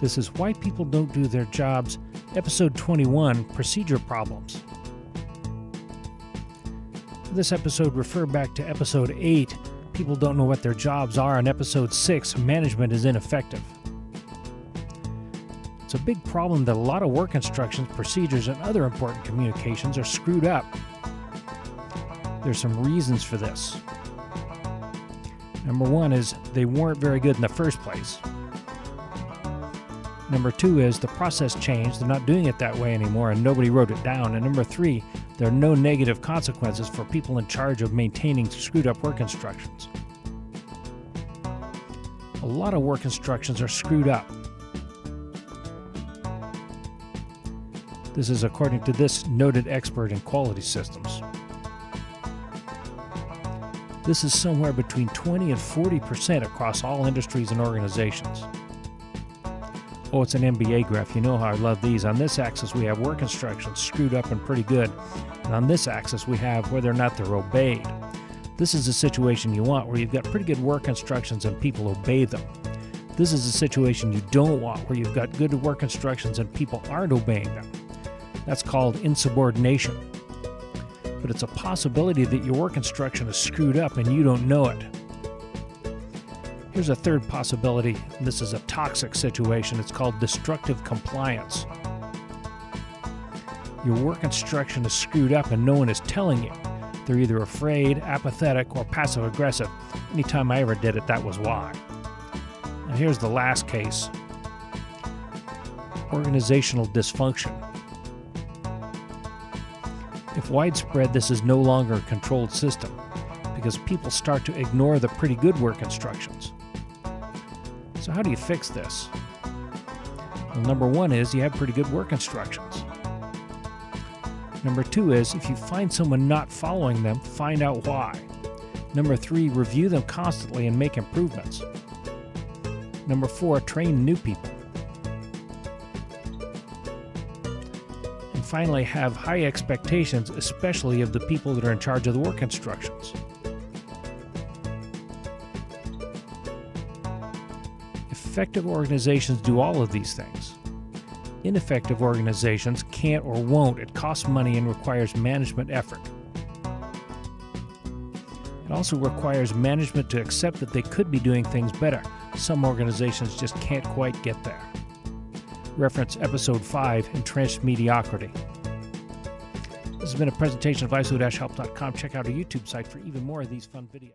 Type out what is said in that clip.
This is Why People Don't Do Their Jobs, Episode 21, Procedure Problems. This episode referred back to Episode 8, People Don't Know What Their Jobs Are, and Episode 6, Management is Ineffective. It's a big problem that a lot of work instructions, procedures, and other important communications are screwed up. There's some reasons for this. Number one is they weren't very good in the first place. Number two is the process changed, they're not doing it that way anymore and nobody wrote it down. And number three, there are no negative consequences for people in charge of maintaining screwed up work instructions. A lot of work instructions are screwed up. This is according to this noted expert in quality systems. This is somewhere between 20 and 40% across all industries and organizations. Oh, it's an MBA graph. You know how I love these. On this axis, we have work instructions screwed up and pretty good. And on this axis, we have whether or not they're obeyed. This is a situation you want where you've got pretty good work instructions and people obey them. This is a situation you don't want where you've got good work instructions and people aren't obeying them. That's called insubordination. But it's a possibility that your work instruction is screwed up and you don't know it. Here's a third possibility. This is a toxic situation. It's called destructive compliance. Your work instruction is screwed up and no one is telling you. They're either afraid, apathetic, or passive-aggressive. Anytime I ever did it, that was why. And here's the last case. Organizational dysfunction. If widespread, this is no longer a controlled system because people start to ignore the pretty good work instructions. So how do you fix this? Well, number one is you have pretty good work instructions. Number two is if you find someone not following them, find out why. Number three, review them constantly and make improvements. Number four, train new people. And finally, have high expectations, especially of the people that are in charge of the work instructions. Effective organizations do all of these things. Ineffective organizations can't or won't. It costs money and requires management effort. It also requires management to accept that they could be doing things better. Some organizations just can't quite get there. Reference Episode 5, Entrenched Mediocrity. This has been a presentation of ISO-help.com. Check out our YouTube site for even more of these fun videos.